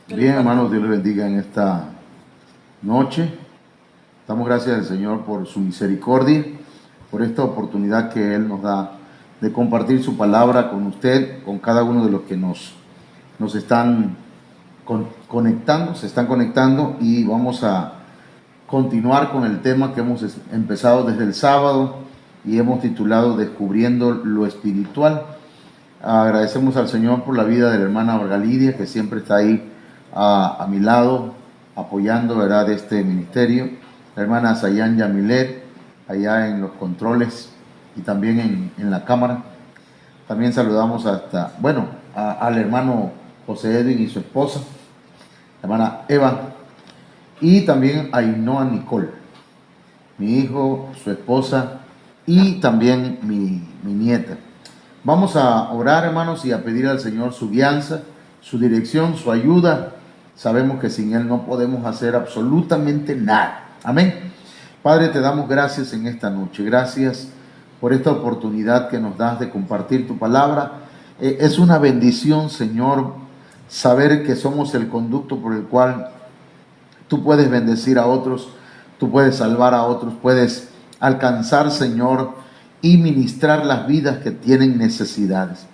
Bien, hermanos, Dios les bendiga en esta noche. Damos gracias al Señor por su misericordia, por esta oportunidad que Él nos da de compartir su palabra con usted, con cada uno de los que nos están conectando, se están conectando, y vamos a continuar con el tema que hemos empezado desde el sábado y hemos titulado Descubriendo lo Espiritual. Agradecemos al Señor por la vida de la hermana Vargalidia, que siempre está ahí a mi lado, apoyando, ¿verdad?, de este ministerio. La hermana Sayan Yamilet, allá en los controles y también en la cámara. También saludamos al hermano José Edwin y su esposa, la hermana Eva, y también a Ainhoa Nicole, mi hijo, su esposa y también mi nieta. Vamos a orar, hermanos, y a pedir al Señor su guianza, su dirección, su ayuda. Sabemos que sin Él no podemos hacer absolutamente nada. Amén. Padre, te damos gracias en esta noche. Gracias por esta oportunidad que nos das de compartir tu palabra. Es una bendición, Señor, saber que somos el conducto por el cual tú puedes bendecir a otros, tú puedes salvar a otros, puedes alcanzar, Señor, y ministrar las vidas que tienen necesidades.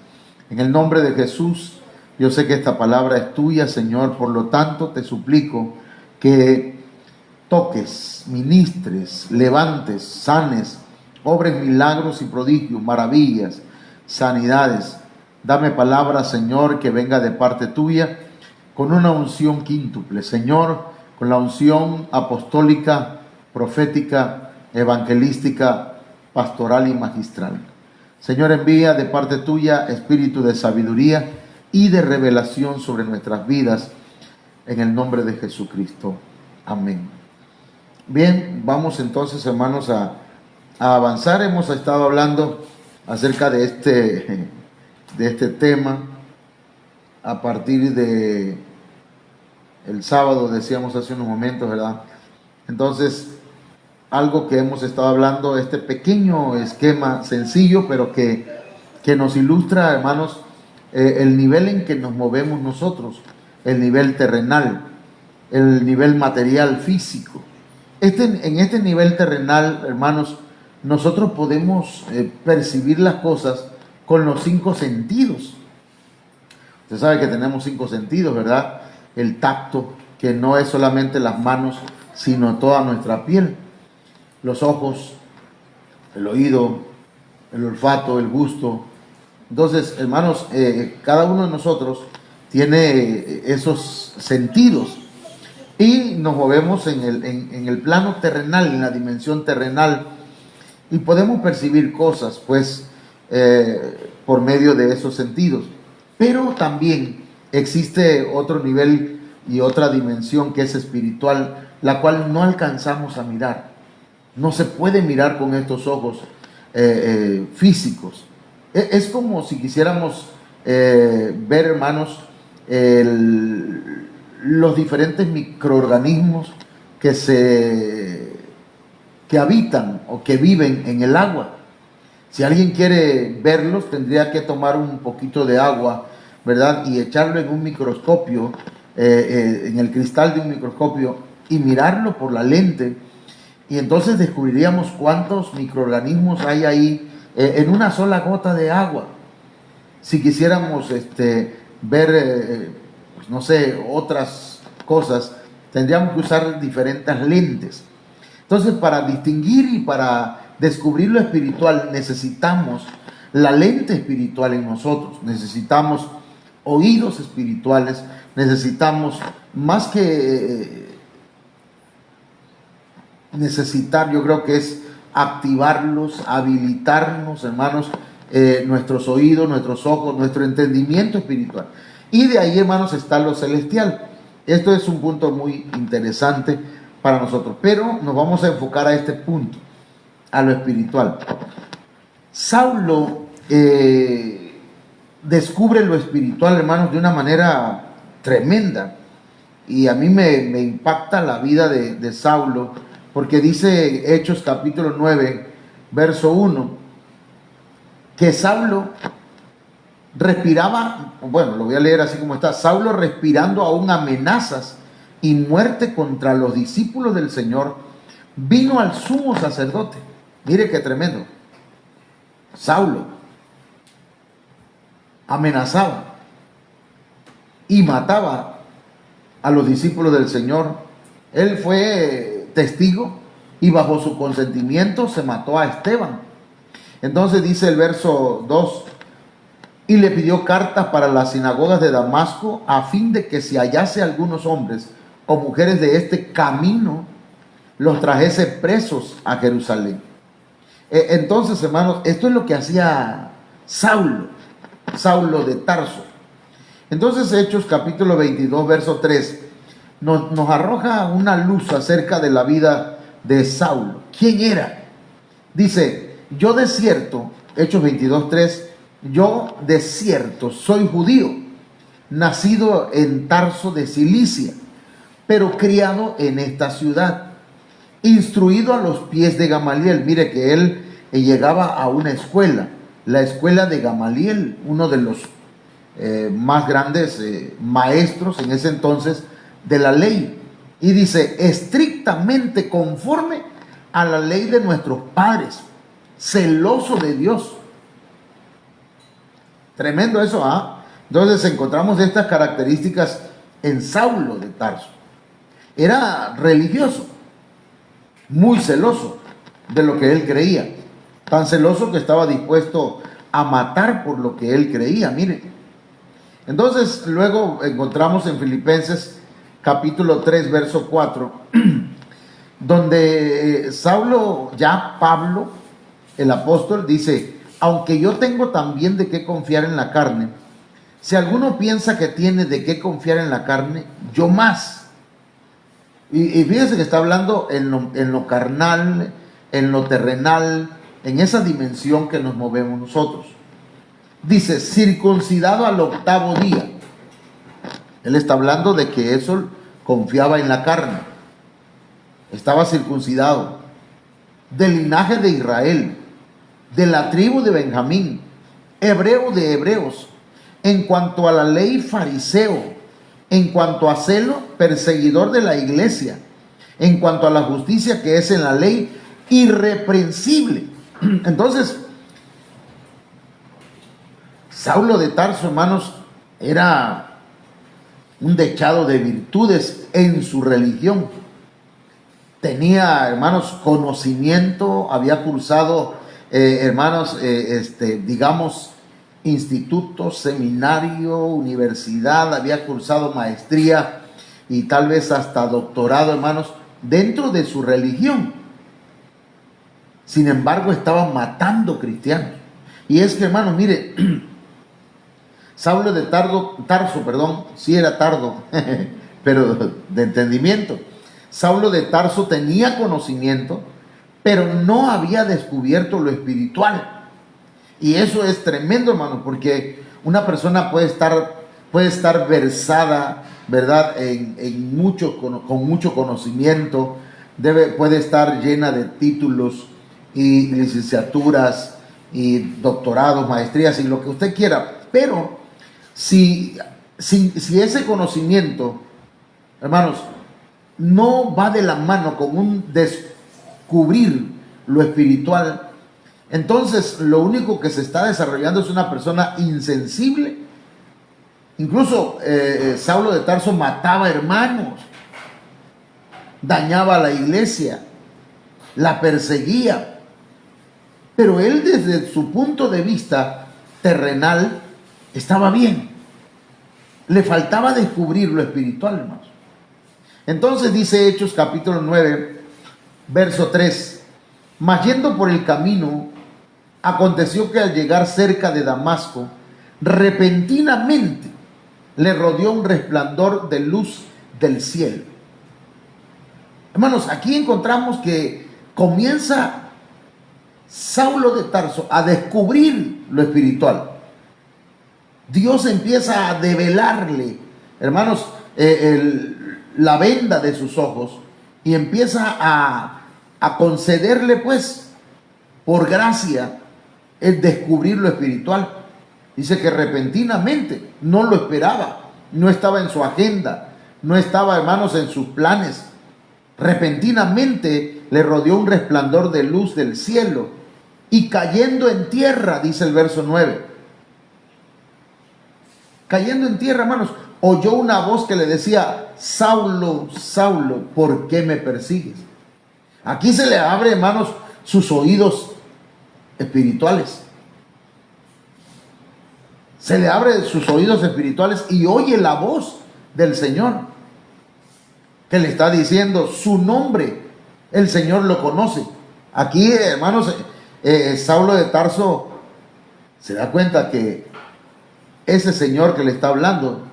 En el nombre de Jesús, yo sé que esta palabra es tuya, Señor, por lo tanto te suplico que toques, ministres, levantes, sanes, obres milagros y prodigios, maravillas, sanidades. Dame palabra, Señor, que venga de parte tuya, con una unción quíntuple, Señor, con la unción apostólica, profética, evangelística, pastoral y magistral. Señor, envía de parte tuya espíritu de sabiduría y de revelación sobre nuestras vidas, en el nombre de Jesucristo. Amén. Bien, vamos entonces, hermanos, a avanzar. Hemos estado hablando acerca de este tema a partir de el sábado, decíamos hace unos momentos, ¿verdad? Entonces, algo que hemos estado hablando, este pequeño esquema sencillo, pero que nos ilustra, hermanos, el nivel en que nos movemos nosotros, el nivel terrenal, el nivel material, físico. En este nivel terrenal, hermanos, nosotros podemos percibir las cosas con los 5 sentidos. Usted sabe que tenemos 5 sentidos, ¿verdad? El tacto, que no es solamente las manos, sino toda nuestra piel. Los ojos, el oído, el olfato, el gusto. Entonces, hermanos, cada uno de nosotros tiene esos sentidos y nos movemos en el plano terrenal, en la dimensión terrenal, y podemos percibir cosas, pues, por medio de esos sentidos. Pero también existe otro nivel y otra dimensión que es espiritual, la cual no alcanzamos a mirar. No se puede mirar con estos ojos físicos. Es como si quisiéramos ver, hermanos, los diferentes microorganismos que habitan o que viven en el agua. Si alguien quiere verlos, tendría que tomar un poquito de agua, ¿verdad?, y echarlo en un microscopio, en el cristal de un microscopio, y mirarlo por la lente, y entonces descubriríamos cuántos microorganismos hay ahí en una sola gota de agua. Si quisiéramos ver, pues no sé, otras cosas, tendríamos que usar diferentes lentes. Entonces, para distinguir y para descubrir lo espiritual, necesitamos la lente espiritual en nosotros, necesitamos oídos espirituales, necesitamos más que necesitar, yo creo que es activarlos, habilitarnos, hermanos, nuestros oídos, nuestros ojos, nuestro entendimiento espiritual. Y de ahí, hermanos, está lo celestial. Esto es un punto muy interesante para nosotros, pero nos vamos a enfocar a este punto, a lo espiritual. Saulo descubre lo espiritual, hermanos, de una manera tremenda. y a mí me impacta la vida de Saulo, porque dice Hechos capítulo 9, verso 1, que Saulo respiraba, bueno, lo voy a leer así como está: Saulo respirando aún amenazas y muerte contra los discípulos del Señor, vino al sumo sacerdote. Mire qué tremendo. Saulo amenazaba y mataba a los discípulos del Señor. Él fue testigo y bajo su consentimiento se mató a Esteban. Entonces dice el verso 2: y le pidió cartas para las sinagogas de Damasco, a fin de que si hallase algunos hombres o mujeres de este camino, los trajese presos a Jerusalén. Entonces, hermanos, esto es lo que hacía Saulo de Tarso. Entonces, Hechos capítulo 22, verso 3, nos arroja una luz acerca de la vida de Saulo. ¿Quién era? Dice: yo de cierto, Hechos 22, 3, yo de cierto soy judío, nacido en Tarso de Cilicia, pero criado en esta ciudad, instruido a los pies de Gamaliel. Mire que él llegaba a una escuela, la escuela de Gamaliel, uno de los más grandes maestros en ese entonces de la ley. Y dice: estrictamente conforme a la ley de nuestros padres, celoso de Dios. Tremendo eso, ¿ah? Entonces encontramos estas características en Saulo de Tarso. Era religioso, muy celoso de lo que él creía, tan celoso que estaba dispuesto a matar por lo que él creía. Mire, entonces luego encontramos en Filipenses capítulo 3, verso 4, donde Saulo, ya Pablo, el apóstol, dice: aunque yo tengo también de qué confiar en la carne, si alguno piensa que tiene de qué confiar en la carne, yo más. Y fíjense que está hablando en lo carnal, en lo terrenal, en esa dimensión que nos movemos nosotros. Dice: circuncidado al 8º día. Él está hablando de que eso confiaba en la carne. Estaba circuncidado, del linaje de Israel, de la tribu de Benjamín, hebreo de hebreos, en cuanto a la ley fariseo, en cuanto a celo perseguidor de la iglesia, en cuanto a la justicia que es en la ley, irreprensible. Entonces, Saulo de Tarso, hermanos, era un dechado de virtudes en su religión. Tenía, hermanos, conocimiento, había cursado, hermanos, digamos, instituto, seminario, universidad, había cursado maestría y tal vez hasta doctorado, hermanos, dentro de su religión. Sin embargo, estaba matando cristianos. Y es que, hermanos, mire, Saulo de Tarso, sí era tardo, pero de entendimiento. Saulo de Tarso tenía conocimiento, pero no había descubierto lo espiritual. Y eso es tremendo, hermano, porque una persona puede estar versada, ¿verdad?, con mucho conocimiento, puede estar llena de títulos y licenciaturas y doctorados, maestrías y lo que usted quiera, pero si ese conocimiento, hermanos, no va de la mano con un descubrir lo espiritual, entonces lo único que se está desarrollando es una persona insensible. Incluso Saulo de Tarso mataba hermanos, dañaba a la iglesia, la perseguía, pero él desde su punto de vista terrenal estaba bien. Le faltaba descubrir lo espiritual, hermanos. Entonces dice Hechos capítulo 9, verso 3: mas yendo por el camino, aconteció que al llegar cerca de Damasco, repentinamente le rodeó un resplandor de luz del cielo. Hermanos, aquí encontramos que comienza Saulo de Tarso a descubrir lo espiritual. Dios empieza a develarle, hermanos, la venda de sus ojos y empieza a concederle, pues, por gracia, el descubrir lo espiritual. Dice que repentinamente, no lo esperaba, no estaba en su agenda, no estaba, hermanos, en sus planes. Repentinamente le rodeó un resplandor de luz del cielo y cayendo en tierra, dice el verso 9, cayendo en tierra, hermanos, oyó una voz que le decía: Saulo, Saulo, ¿por qué me persigues? Aquí se le abre, hermanos, sus oídos espirituales. Se le abre sus oídos espirituales y oye la voz del Señor que le está diciendo su nombre. El Señor lo conoce. Aquí, hermanos, Saulo de Tarso se da cuenta que ese Señor que le está hablando,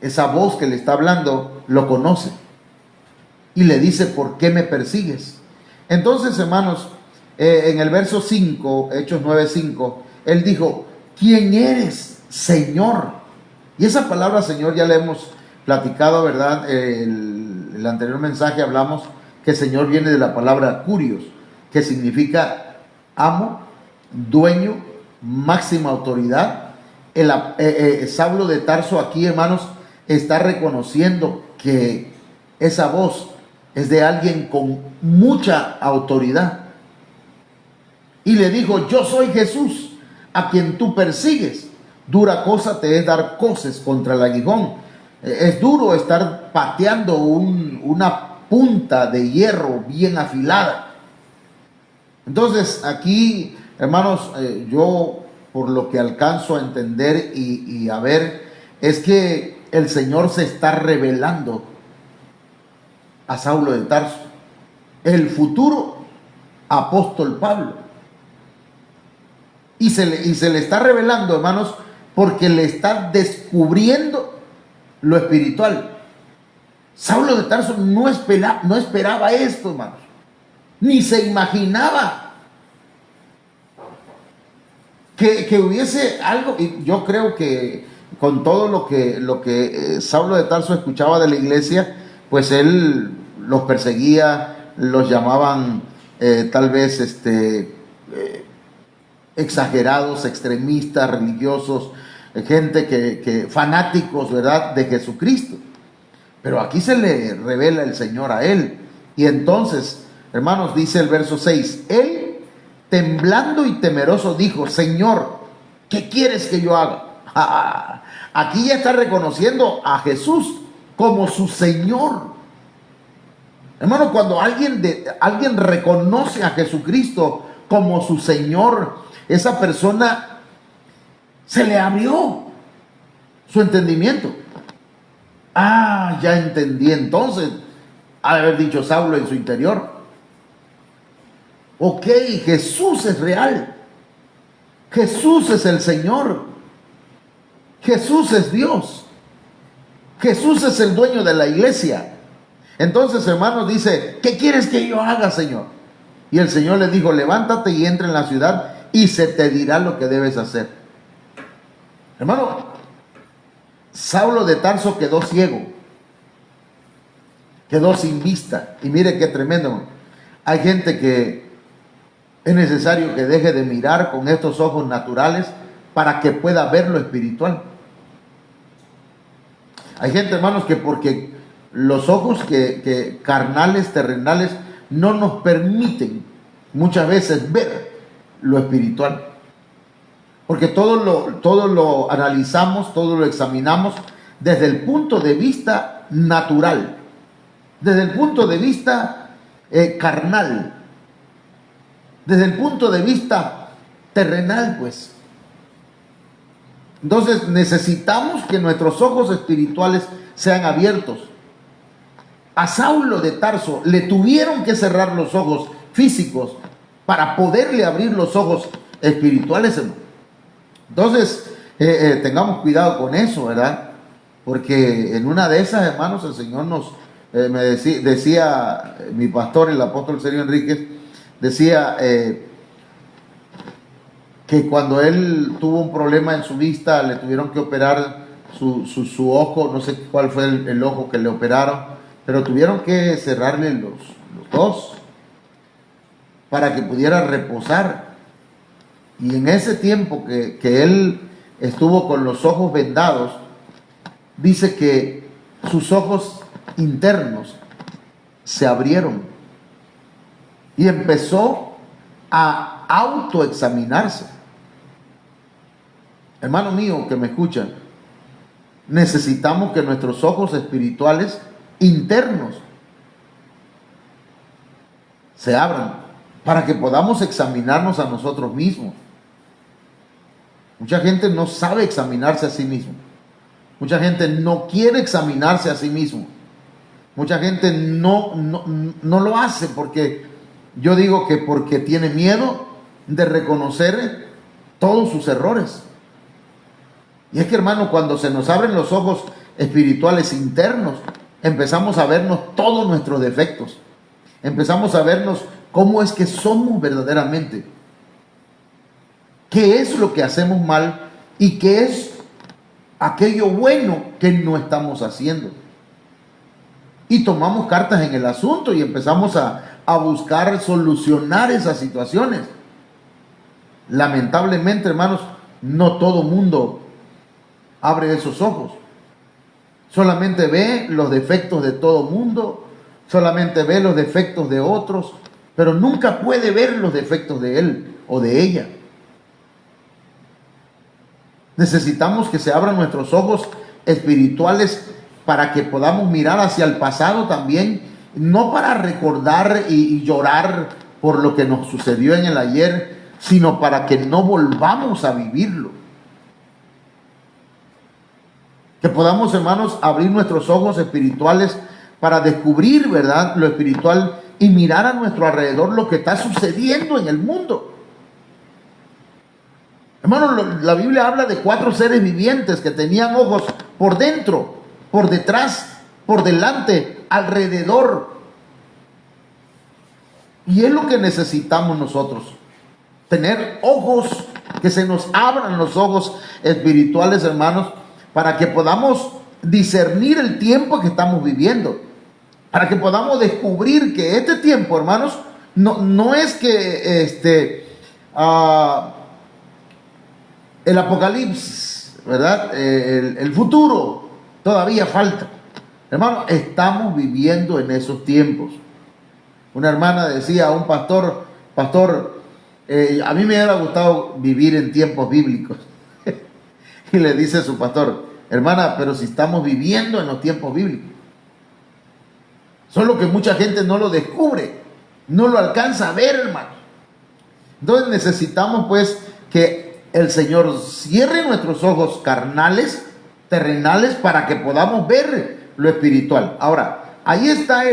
esa voz que le está hablando, lo conoce. Y le dice: ¿por qué me persigues? Entonces, hermanos, en el verso 5, Hechos 9:5, él dijo: ¿quién eres, Señor? Y esa palabra Señor ya la hemos platicado, ¿verdad? El anterior mensaje hablamos que Señor viene de la palabra kurios, que significa amo, dueño, máxima autoridad. Saulo de Tarso aquí, hermanos, está reconociendo que esa voz es de alguien con mucha autoridad. Y le dijo: yo soy Jesús, a quien tú persigues. Dura cosa te es dar coces contra el aguijón. Es duro estar pateando una punta de hierro bien afilada. Entonces aquí, hermanos, yo por lo que alcanzo a entender y a ver, es que el Señor se está revelando a Saulo de Tarso, el futuro apóstol Pablo. Y se le está revelando, hermanos, porque le está descubriendo lo espiritual. Saulo de Tarso no esperaba esto, hermanos, ni se imaginaba que hubiese algo. Y yo creo que con todo lo que Saulo de Tarso escuchaba de la iglesia, pues él los perseguía, los llamaban tal vez exagerados, extremistas, religiosos, gente que fanáticos, ¿verdad?, de Jesucristo. Pero aquí se le revela el Señor a él. Y entonces, hermanos, dice el verso 6, él, temblando y temeroso, dijo: Señor, ¿qué quieres que yo haga? Aquí ya está reconociendo a Jesús como su Señor. Hermano, cuando alguien reconoce a Jesucristo como su Señor, esa persona se le abrió su entendimiento. Ya entendí entonces, ha de haber dicho Saulo en su interior. Ok, Jesús es real. Jesús es el Señor. Jesús es Dios. Jesús es el dueño de la iglesia. Entonces, hermanos, dice: ¿qué quieres que yo haga, Señor? Y el Señor le dijo: levántate y entra en la ciudad y se te dirá lo que debes hacer. Hermano, Saulo de Tarso quedó ciego, quedó sin vista. Y mire qué tremendo. Hay gente que es necesario que deje de mirar con estos ojos naturales para que pueda ver lo espiritual. Hay gente, hermanos, que porque los ojos que carnales, terrenales, no nos permiten muchas veces ver lo espiritual. Porque todo lo analizamos, todo lo examinamos desde el punto de vista natural, desde el punto de vista carnal, desde el punto de vista terrenal, pues. Entonces necesitamos que nuestros ojos espirituales sean abiertos. A Saulo de Tarso le tuvieron que cerrar los ojos físicos para poderle abrir los ojos espirituales, hermano. Entonces, tengamos cuidado con eso, ¿verdad? Porque en una de esas, hermanos, el Señor me decía mi pastor, el apóstol Sergio Enríquez, decía que cuando él tuvo un problema en su vista, le tuvieron que operar su ojo, no sé cuál fue el ojo que le operaron, pero tuvieron que cerrarle los dos para que pudiera reposar. Y en ese tiempo que él estuvo con los ojos vendados, dice que sus ojos internos se abrieron y empezó a autoexaminarse. Hermano mío que me escucha, necesitamos que nuestros ojos espirituales internos se abran para que podamos examinarnos a nosotros mismos. Mucha gente no sabe examinarse a sí mismo. Mucha gente no quiere examinarse a sí mismo. Mucha gente no lo hace porque, yo digo que porque tiene miedo de reconocer todos sus errores. Y es que, hermano, cuando se nos abren los ojos espirituales internos, empezamos a vernos todos nuestros defectos. Empezamos a vernos cómo es que somos verdaderamente. ¿Qué es lo que hacemos mal y qué es aquello bueno que no estamos haciendo? Y tomamos cartas en el asunto y empezamos a buscar solucionar esas situaciones. Lamentablemente, hermanos, no todo mundo abre esos ojos. Solamente ve los defectos de todo mundo, solamente ve los defectos de otros, pero nunca puede ver los defectos de él o de ella. Necesitamos que se abran nuestros ojos espirituales para que podamos mirar hacia el pasado también, no para recordar y llorar por lo que nos sucedió en el ayer, sino para que no volvamos a vivirlo. Que podamos, hermanos, abrir nuestros ojos espirituales para descubrir, ¿verdad?, lo espiritual y mirar a nuestro alrededor lo que está sucediendo en el mundo. Hermano, la Biblia habla de 4 seres vivientes que tenían ojos por dentro, por detrás, por delante, alrededor. Y es lo que necesitamos nosotros. Tener ojos, que se nos abran los ojos espirituales, hermanos, para que podamos discernir el tiempo que estamos viviendo. Para que podamos descubrir que este tiempo, hermanos, no es que el apocalipsis, ¿verdad? El futuro todavía falta. Hermano, estamos viviendo en esos tiempos. Una hermana decía a un pastor, a mí me hubiera gustado vivir en tiempos bíblicos. Y le dice a su pastor, hermana, pero si estamos viviendo en los tiempos bíblicos. Solo que mucha gente no lo descubre, no lo alcanza a ver, hermano. Entonces necesitamos pues que el Señor cierre nuestros ojos carnales, terrenales, para que podamos ver lo espiritual. Ahora, ahí está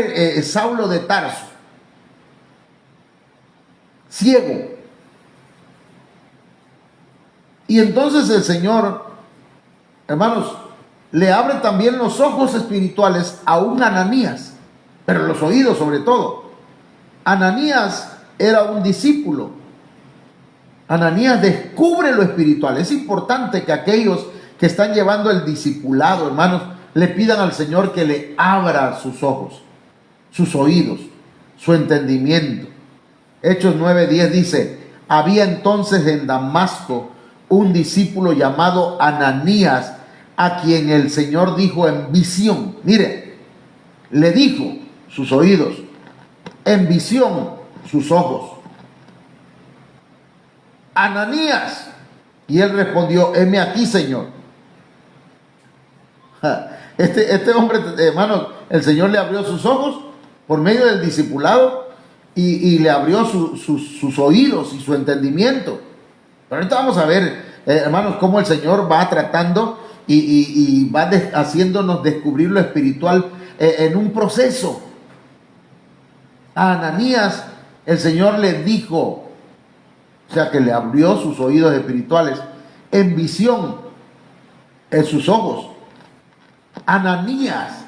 Saulo de Tarso, ciego. Y entonces el Señor, hermanos, le abre también los ojos espirituales a un Ananías, pero los oídos sobre todo. Ananías era un discípulo. Ananías descubre lo espiritual. Es importante que aquellos que están llevando el discipulado, hermanos, le pidan al Señor que le abra sus ojos, sus oídos, su entendimiento. Hechos 9:10 dice, había entonces en Damasco un discípulo llamado Ananías, a quien el Señor dijo en visión. Mire, le dijo sus oídos, en visión sus ojos. Ananías. Y él respondió, heme aquí, Señor. Este hombre, hermano, el Señor le abrió sus ojos por medio del discipulado y le abrió sus oídos y su entendimiento. Pero ahorita vamos a ver, hermanos, cómo el Señor va tratando y va haciéndonos descubrir lo espiritual en un proceso. A Ananías el Señor le dijo, o sea que le abrió sus oídos espirituales en visión, en sus ojos. Ananías.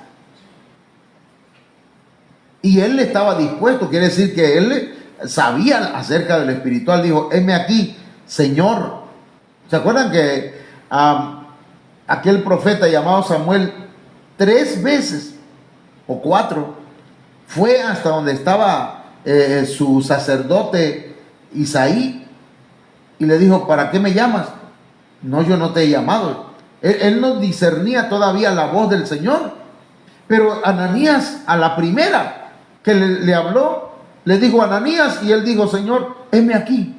Y él estaba dispuesto, quiere decir que él sabía acerca de lo espiritual. Dijo, heme aquí, Señor. ¿Se acuerdan que aquel profeta llamado Samuel 3 veces o 4, fue hasta donde estaba su sacerdote Isaí y le dijo: ¿para qué me llamas? No, yo no te he llamado. Él no discernía todavía la voz del Señor. Pero Ananías, a la primera que le habló, le dijo: Ananías, y él dijo: Señor, heme aquí.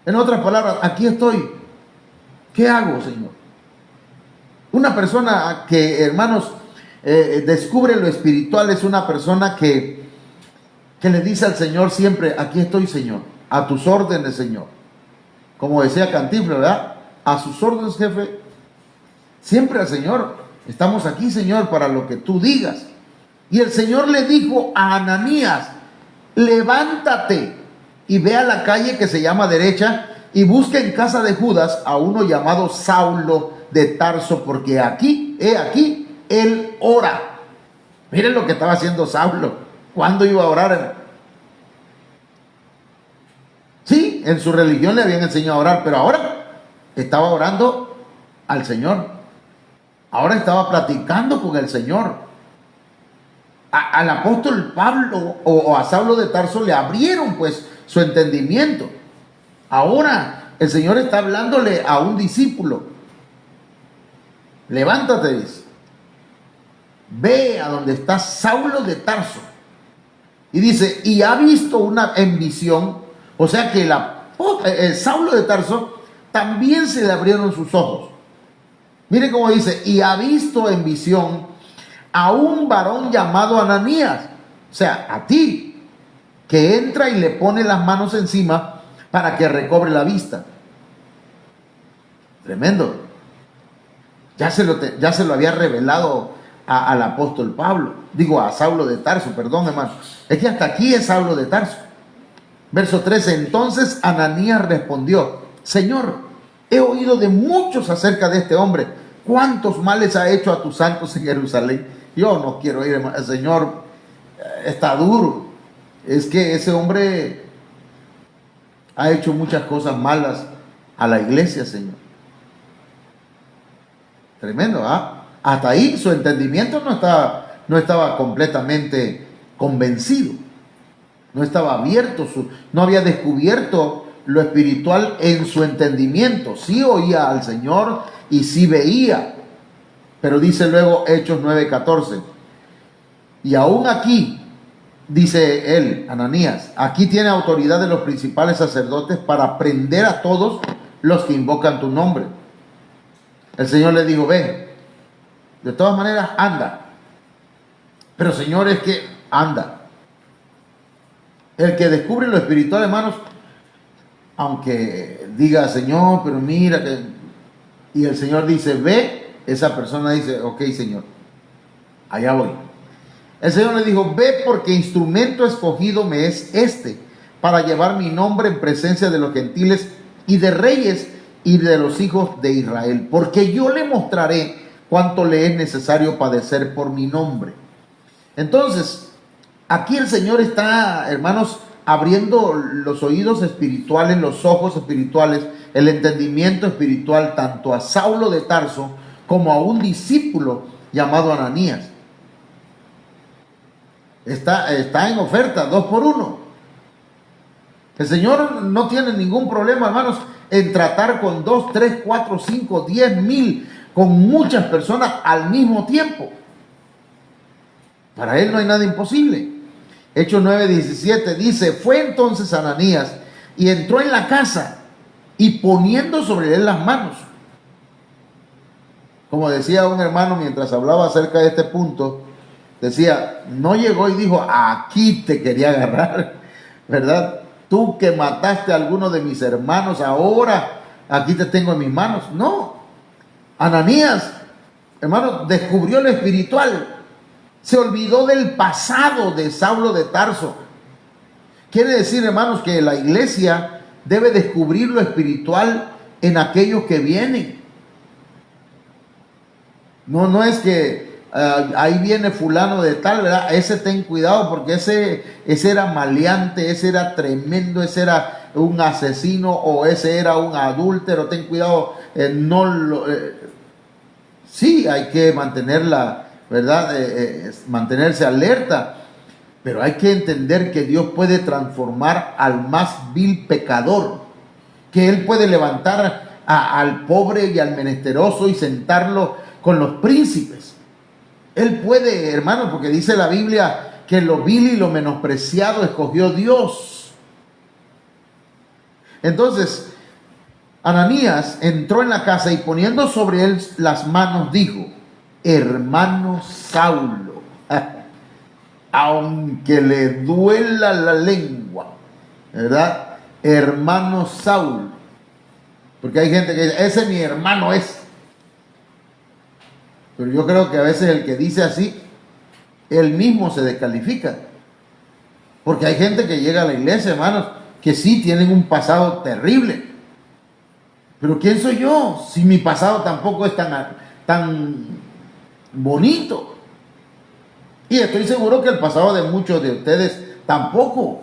En otras palabras, aquí estoy. ¿Qué hago, Señor? Una persona que, hermanos, descubre lo espiritual es una persona que le dice al Señor siempre: aquí estoy, Señor, a tus órdenes, Señor. Como decía Cantinflas, ¿verdad? A sus órdenes, jefe. Siempre al Señor: estamos aquí, Señor, para lo que tú digas. Y el Señor le dijo a Ananías: levántate y ve a la calle que se llama Derecha y busca en casa de Judas a uno llamado Saulo de Tarso, porque aquí, él ora. Miren lo que estaba haciendo Saulo. ¿Cuándo iba a orar? Sí, en su religión le habían enseñado a orar, pero ahora estaba orando al Señor. Ahora estaba platicando con el Señor. Al apóstol Pablo o a Saulo de Tarso le abrieron pues su entendimiento. Ahora el Señor está hablándole a un discípulo. Levántate, dice. Ve a donde está Saulo de Tarso. Y dice: y ha visto en visión. O sea que el Saulo de Tarso también se le abrieron sus ojos. Mire cómo dice: y ha visto en visión a un varón llamado Ananías, o sea, a ti, que entra y le pone las manos encima para que recobre la vista. Tremendo. Ya se lo había revelado al apóstol Pablo, a Saulo de Tarso, perdón, hermano. Es que hasta aquí es Saulo de Tarso. Verso 13, entonces Ananías respondió: Señor, he oído de muchos acerca de este hombre, cuántos males ha hecho a tus santos en Jerusalén. Yo no quiero ir, hermano. El Señor está duro. Es que ese hombre ha hecho muchas cosas malas a la iglesia, Señor. Tremendo, ¿ah? Hasta ahí su entendimiento no estaba completamente convencido. No estaba abierto, no había descubierto lo espiritual en su entendimiento. Sí oía al Señor y sí veía. Pero dice luego Hechos 9:14. Y aún aquí, dice él, Ananías, aquí tiene autoridad de los principales sacerdotes para prender a todos los que invocan tu nombre. El Señor le dijo: ven, de todas maneras anda. Pero Señor, es que anda. El que descubre lo espiritual, hermanos, aunque diga: Señor, pero mira que... Y el Señor dice: ve, esa persona dice: ok, Señor, allá voy. El Señor le dijo: ve, porque instrumento escogido me es este, para llevar mi nombre en presencia de los gentiles y de reyes y de los hijos de Israel, porque yo le mostraré cuánto le es necesario padecer por mi nombre. Entonces, aquí el Señor está, hermanos, abriendo los oídos espirituales, los ojos espirituales, el entendimiento espiritual, tanto a Saulo de Tarso como a un discípulo llamado Ananías. Está en oferta, 2 por 1. El Señor no tiene ningún problema, hermanos, en tratar con 2, 3, 4, 5, 10 mil, con muchas personas al mismo tiempo. Para Él no hay nada imposible. Hechos 9:17 dice: fue entonces Ananías y entró en la casa y poniendo sobre él las manos. Como decía un hermano mientras hablaba acerca de este punto, decía: no llegó y dijo: aquí te quería agarrar, ¿verdad? Tú que mataste a alguno de mis hermanos, ahora aquí te tengo en mis manos. No. Ananías, hermano, descubrió lo espiritual. Se olvidó del pasado de Saulo de Tarso. Quiere decir, hermanos, que la iglesia debe descubrir lo espiritual en aquellos que vienen. No es que ahí viene fulano de tal, ¿verdad? Ese ten cuidado, porque ese era maleante, ese era tremendo, ese era un asesino o ese era un adúltero. Ten cuidado, sí, hay que mantener ¿verdad? Mantenerse alerta. Pero hay que entender que Dios puede transformar al más vil pecador, que Él puede levantar al pobre y al menesteroso y sentarlo con los príncipes. Él puede, hermano, porque dice la Biblia que lo vil y lo menospreciado escogió Dios. Entonces, Ananías entró en la casa y poniendo sobre él las manos dijo: hermano Saulo, aunque le duela la lengua, ¿verdad? Hermano Saulo, porque hay gente que dice, ese mi hermano es. Pero yo creo que a veces el que dice así, él mismo se descalifica. Porque hay gente que llega a la iglesia, hermanos, que sí tienen un pasado terrible. Pero ¿quién soy yo? Si mi pasado tampoco es tan bonito. Y estoy seguro que el pasado de muchos de ustedes tampoco.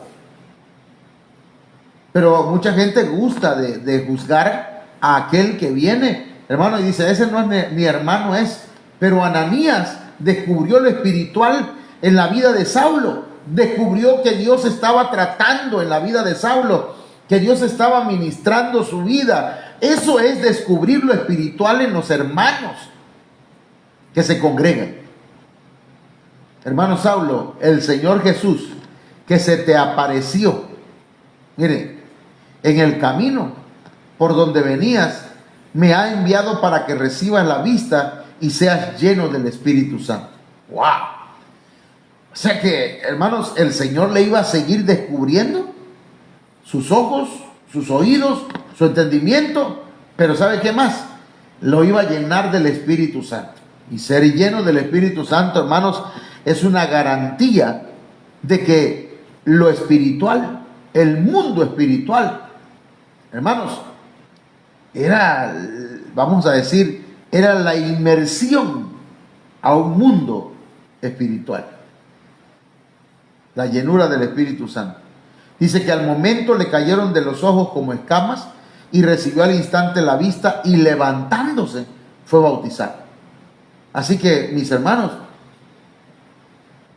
Pero mucha gente gusta de juzgar a aquel que viene, hermano, y dice, ese no es mi hermano es. Pero Ananías descubrió lo espiritual en la vida de Saulo. Descubrió que Dios estaba tratando en la vida de Saulo, que Dios estaba ministrando su vida. Eso es descubrir lo espiritual en los hermanos que se congregan. Hermano Saulo, el Señor Jesús que se te apareció, mire, en el camino por donde venías, me ha enviado para que recibas la vista y seas lleno del Espíritu Santo. ¡Wow! O sea que, hermanos, el Señor le iba a seguir descubriendo sus ojos, sus oídos, su entendimiento, pero ¿sabe qué más? Lo iba a llenar del Espíritu Santo. Y ser lleno del Espíritu Santo, hermanos, es una garantía de que lo espiritual, el mundo espiritual, hermanos, era, vamos a decir, era la inmersión a un mundo espiritual. La llenura del Espíritu Santo. Dice que al momento le cayeron de los ojos como escamas y recibió al instante la vista y levantándose fue bautizado. Así que, mis hermanos,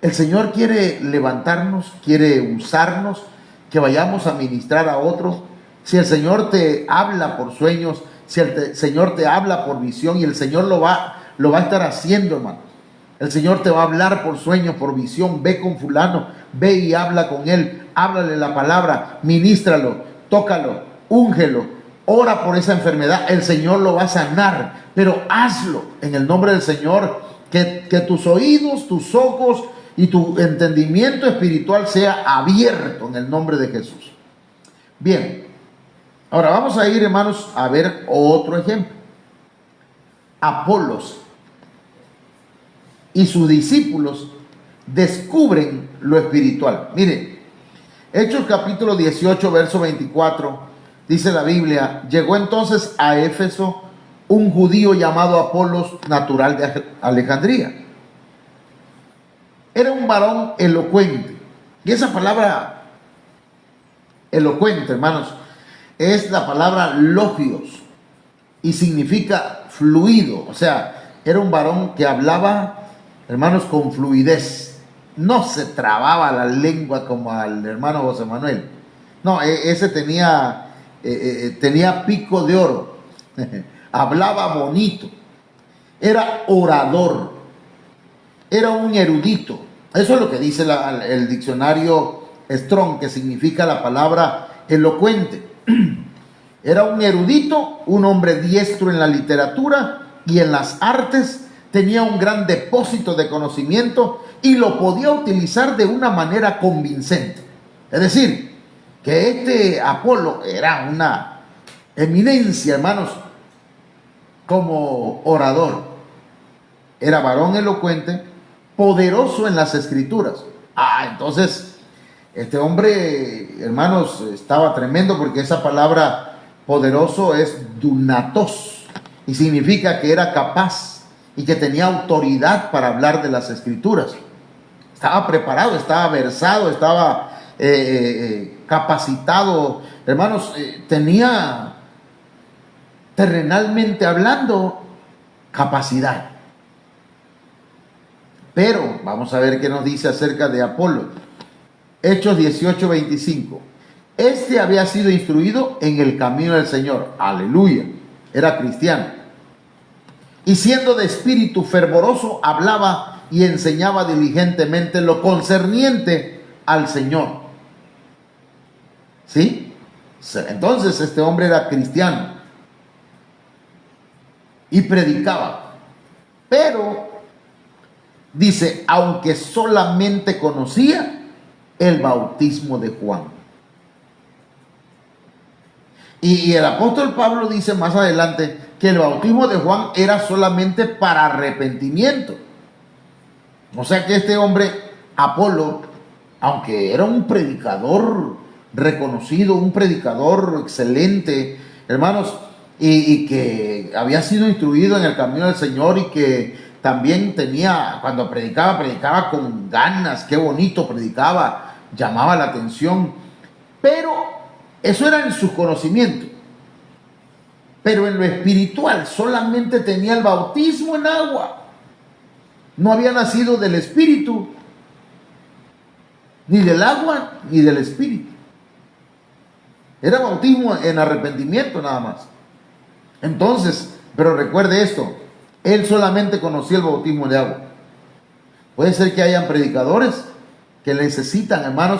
el Señor quiere levantarnos, quiere usarnos, que vayamos a ministrar a otros. Si el Señor te habla por sueños, si el Señor te habla por visión, y el Señor lo va a estar haciendo, hermano. El Señor te va a hablar por sueños, por visión. Ve con fulano, ve y habla con él, háblale la palabra, ministralo, tócalo, úngelo, ora por esa enfermedad. El Señor lo va a sanar, pero hazlo en el nombre del Señor. Que tus oídos, tus ojos y tu entendimiento espiritual sea abierto en el nombre de Jesús. Bien, ahora vamos a ir, hermanos, a ver otro ejemplo. Apolos y sus discípulos descubren lo espiritual. Mire, Hechos capítulo 18, verso 24, dice la Biblia: llegó entonces a Éfeso un judío llamado Apolos, natural de Alejandría. Era un varón elocuente. Y esa palabra elocuente, hermanos, es la palabra logios y significa fluido. O sea, era un varón que hablaba, hermanos, con fluidez. No se trababa la lengua como al hermano José Manuel. No, ese tenía pico de oro. Hablaba bonito. Era orador. Era un erudito. Eso es lo que dice el diccionario Strong, que significa la palabra elocuente. Era un erudito, un hombre diestro en la literatura y en las artes. Tenía un gran depósito de conocimiento y lo podía utilizar de una manera convincente. Es decir, que este Apolo era una eminencia, hermanos, como orador. Era varón elocuente, poderoso en las escrituras. Entonces, este hombre, hermanos, estaba tremendo, porque esa palabra poderoso es dunatos y significa que era capaz y que tenía autoridad para hablar de las escrituras. Estaba preparado, estaba versado, estaba capacitado, hermanos, tenía terrenalmente hablando capacidad. Pero vamos a ver qué nos dice acerca de Apolo. Hechos 18:25. Este había sido instruido en el camino del Señor. Aleluya. Era cristiano. Y siendo de espíritu fervoroso, hablaba y enseñaba diligentemente lo concerniente al Señor. ¿Sí? Entonces este hombre era cristiano y predicaba. Pero dice, aunque solamente conocía el bautismo de Juan. Y el apóstol Pablo dice más adelante que el bautismo de Juan era solamente para arrepentimiento. O sea que este hombre, Apolo, aunque era un predicador reconocido, un predicador excelente, hermanos, y que había sido instruido en el camino del Señor y que también tenía, cuando predicaba con ganas, qué bonito predicaba, llamaba la atención, pero eso era en su conocimiento. Pero en lo espiritual solamente tenía el bautismo en agua. No había nacido del Espíritu, ni del agua, ni del Espíritu. Era bautismo en arrepentimiento nada más. Entonces, pero recuerde esto, él solamente conocía el bautismo de agua. Puede ser que hayan predicadores que necesitan, hermanos,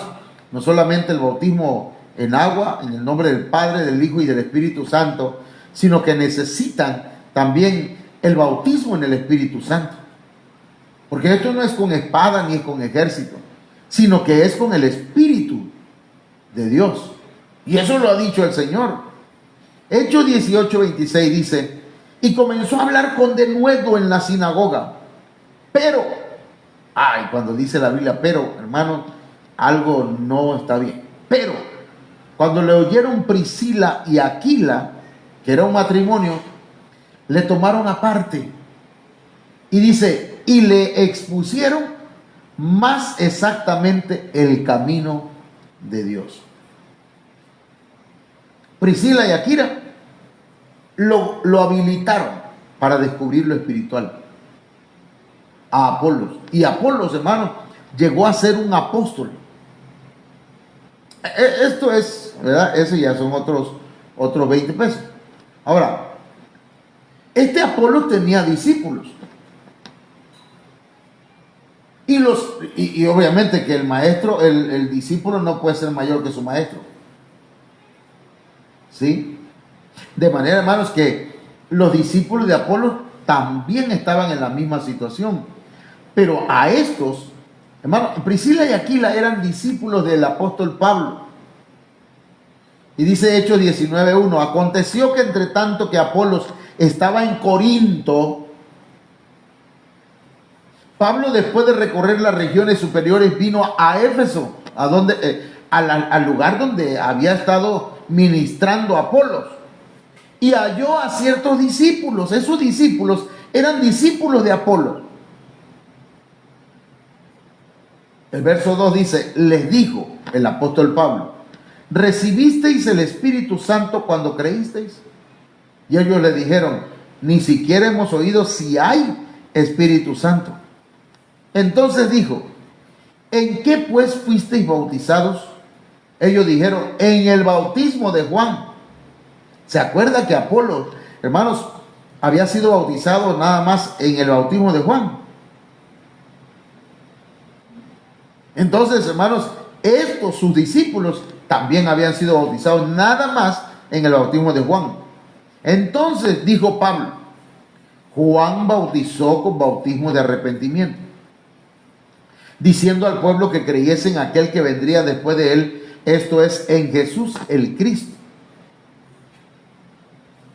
no solamente el bautismo en agua, en el nombre del Padre, del Hijo y del Espíritu Santo, sino que necesitan también el bautismo en el Espíritu Santo. Porque esto no es con espada ni es con ejército, sino que es con el Espíritu de Dios. Y eso lo ha dicho el Señor. Hechos 18:26 dice, y comenzó a hablar con denuedo en la sinagoga. Pero, cuando dice la Biblia, pero, hermano, algo no está bien. Pero, cuando le oyeron Priscila y Aquila, que era un matrimonio, le tomaron aparte. Y dice, y le expusieron más exactamente el camino de Dios. Priscila y Aquila lo habilitaron para descubrir lo espiritual a Apolos. Y Apolos, hermano, llegó a ser un apóstol. Esto es, ¿verdad? Eso ya son otros 20 pesos. Ahora, este Apolos tenía discípulos. Y obviamente que el maestro, el discípulo no puede ser mayor que su maestro. ¿Sí? De manera, hermanos, que los discípulos de Apolos también estaban en la misma situación. Pero a estos, hermanos, Priscila y Aquila eran discípulos del apóstol Pablo. Y dice Hechos 19:1, aconteció que entre tanto que Apolos estaba en Corinto, Pablo, después de recorrer las regiones superiores, vino a Éfeso, al lugar donde había estado ministrando Apolos, y halló a ciertos discípulos. Esos discípulos eran discípulos de Apolo. El verso 2 dice, les dijo el apóstol Pablo, ¿recibisteis el Espíritu Santo cuando creísteis? Y ellos le dijeron, ni siquiera hemos oído si hay Espíritu Santo. Entonces dijo, ¿en qué pues fuisteis bautizados? Ellos dijeron, en el bautismo de Juan. ¿Se acuerda que Apolo, hermanos, había sido bautizado nada más en el bautismo de Juan? Entonces, hermanos, estos, sus discípulos, también habían sido bautizados nada más en el bautismo de Juan. Entonces dijo Pablo, Juan bautizó con bautismo de arrepentimiento, diciendo al pueblo que creyese en aquel que vendría después de él, esto es, en Jesús el Cristo.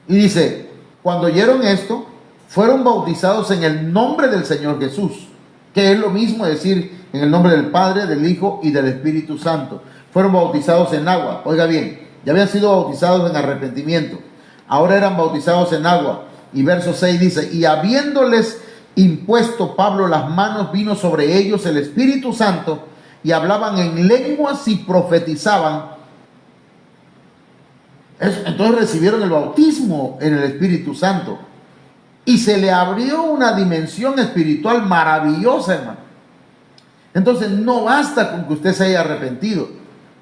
Y dice, cuando oyeron esto, fueron bautizados en el nombre del Señor Jesús, que es lo mismo decir en el nombre del Padre, del Hijo y del Espíritu Santo. Fueron bautizados en agua. Oiga bien, ya habían sido bautizados en arrepentimiento, ahora eran bautizados en agua. Y verso 6 dice, y habiéndoles impuesto Pablo las manos, vino sobre ellos el Espíritu Santo, y hablaban en lenguas y profetizaban. Entonces recibieron el bautismo en el Espíritu Santo. y se le abrió una dimensión espiritual maravillosa, hermano. Entonces no basta con que usted se haya arrepentido.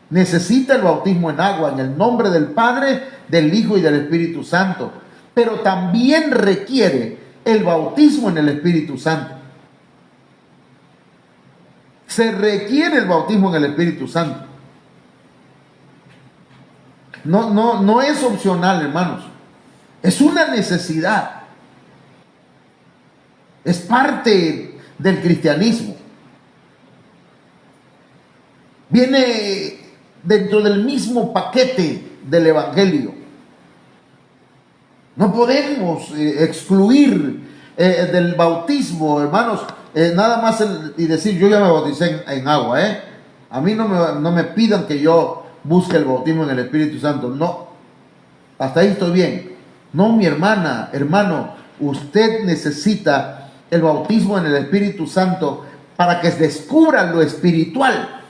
Necesita el bautismo en agua en el nombre del Padre, del Hijo y del Espíritu Santo. Pero también requiere el bautismo en el Espíritu Santo. Se requiere el bautismo en el Espíritu Santo. No es opcional, hermanos. Es una necesidad. Es parte del cristianismo. Viene dentro del mismo paquete del Evangelio. No podemos excluir del bautismo, hermanos, nada más y decir yo ya me bauticé en agua. A mí no me pidan que yo busque el bautismo en el Espíritu Santo. No, hasta ahí estoy bien. No, mi hermana, hermano, usted necesita el bautismo en el Espíritu Santo para que descubra lo espiritual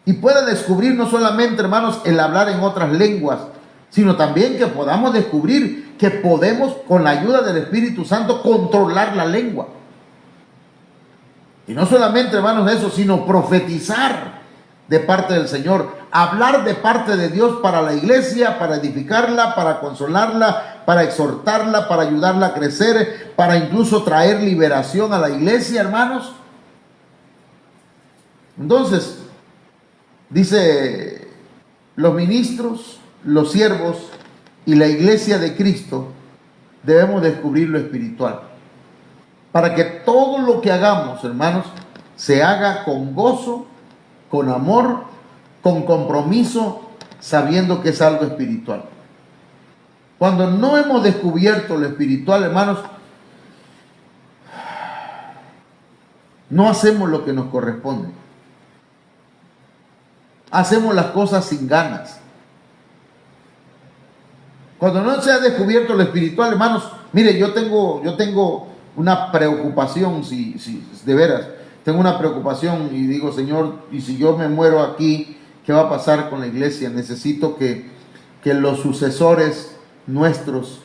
y pueda descubrir no solamente, hermanos, el hablar en otras lenguas, sino también que podamos descubrir que podemos, con la ayuda del Espíritu Santo, controlar la lengua. Y no solamente, hermanos, eso, sino profetizar de parte del Señor, hablar de parte de Dios para la iglesia, para edificarla, para consolarla, para exhortarla, para ayudarla a crecer, para incluso traer liberación a la iglesia, hermanos. Entonces, dice, los ministros, los siervos y la iglesia de Cristo debemos descubrir lo espiritual, para que todo lo que hagamos, hermanos, se haga con gozo, con amor, con compromiso, sabiendo que es algo espiritual. Cuando no hemos descubierto lo espiritual, hermanos, no hacemos lo que nos corresponde. Hacemos las cosas sin ganas. Cuando no se ha descubierto lo espiritual, hermanos, mire, yo tengo una preocupación, si de veras, tengo una preocupación y digo, Señor, y si yo me muero aquí, ¿qué va a pasar con la iglesia? Necesito que los sucesores nuestros,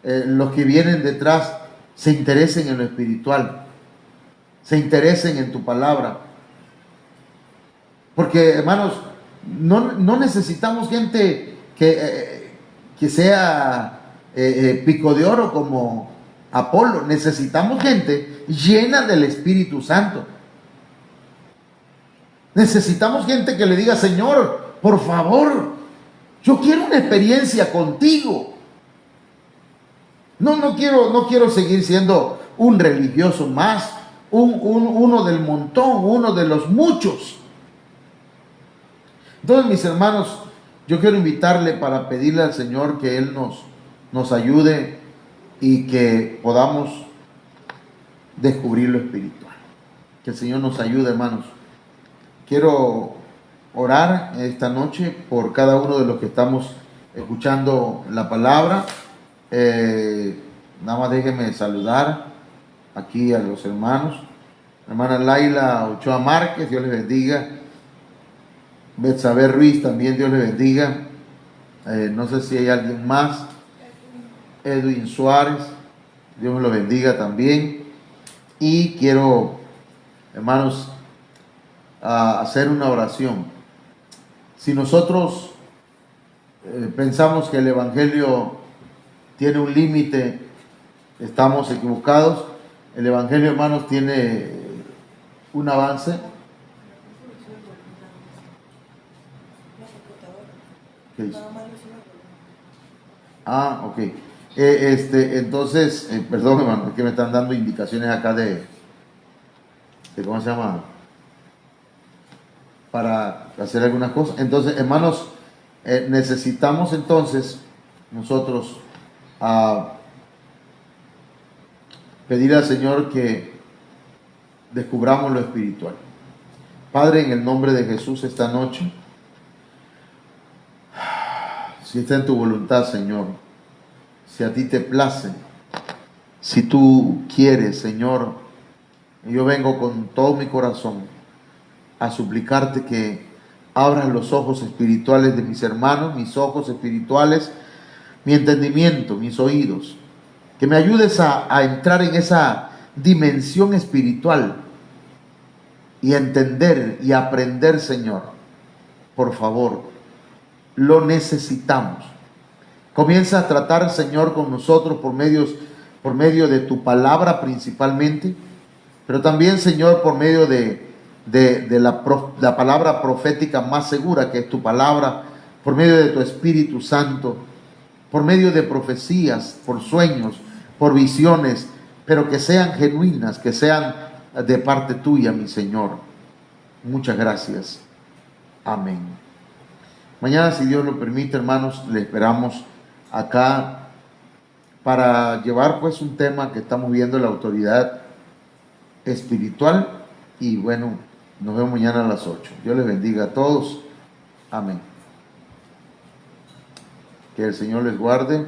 los que vienen detrás, se interesen en lo espiritual, se interesen en tu palabra. Porque, hermanos, no necesitamos gente que sea pico de oro como Apolo. Necesitamos gente llena del Espíritu Santo. Necesitamos gente que le diga, Señor, por favor, yo quiero una experiencia contigo. No quiero seguir siendo un religioso más, uno del montón, uno de los muchos. Entonces, mis hermanos, yo quiero invitarle para pedirle al Señor que Él nos ayude y que podamos descubrir lo espiritual. Que el Señor nos ayude, hermanos. Quiero orar esta noche por cada uno de los que estamos escuchando la palabra. Nada más déjenme saludar aquí a los hermanos. Hermana Laila Ochoa Márquez, Dios les bendiga. Betsabe Ruiz, también Dios les bendiga. No sé si hay alguien más. Edwin Suárez, Dios me lo bendiga también. Y quiero, hermanos, hacer una oración. Si nosotros pensamos que el Evangelio tiene un límite, estamos equivocados. El Evangelio, hermanos, tiene un avance. ¿Qué dice? Ok. Entonces, perdón, hermano, es que me están dando indicaciones acá de ¿cómo se llama? Para hacer algunas cosas. Entonces, hermanos, necesitamos entonces nosotros pedir al Señor que descubramos lo espiritual. Padre, en el nombre de Jesús esta noche, si está en tu voluntad, Señor, si a ti te place, si tú quieres, Señor, yo vengo con todo mi corazón a suplicarte que abras los ojos espirituales de mis hermanos, mis ojos espirituales, mi entendimiento, mis oídos, que me ayudes a entrar en esa dimensión espiritual y a entender y a aprender, Señor. Por favor, lo necesitamos. Comienza a tratar, Señor, con nosotros por medio de tu palabra principalmente, pero también, Señor, por medio de la palabra profética más segura, que es tu palabra, por medio de tu Espíritu Santo, por medio de profecías, por sueños, por visiones, pero que sean genuinas, que sean de parte tuya, mi Señor. Muchas gracias. Amén. Mañana, si Dios lo permite, hermanos, le esperamos acá para llevar pues un tema que estamos viendo, la autoridad espiritual. Y bueno, nos vemos mañana a las 8. Dios les bendiga a todos. Amén. Que el Señor les guarde.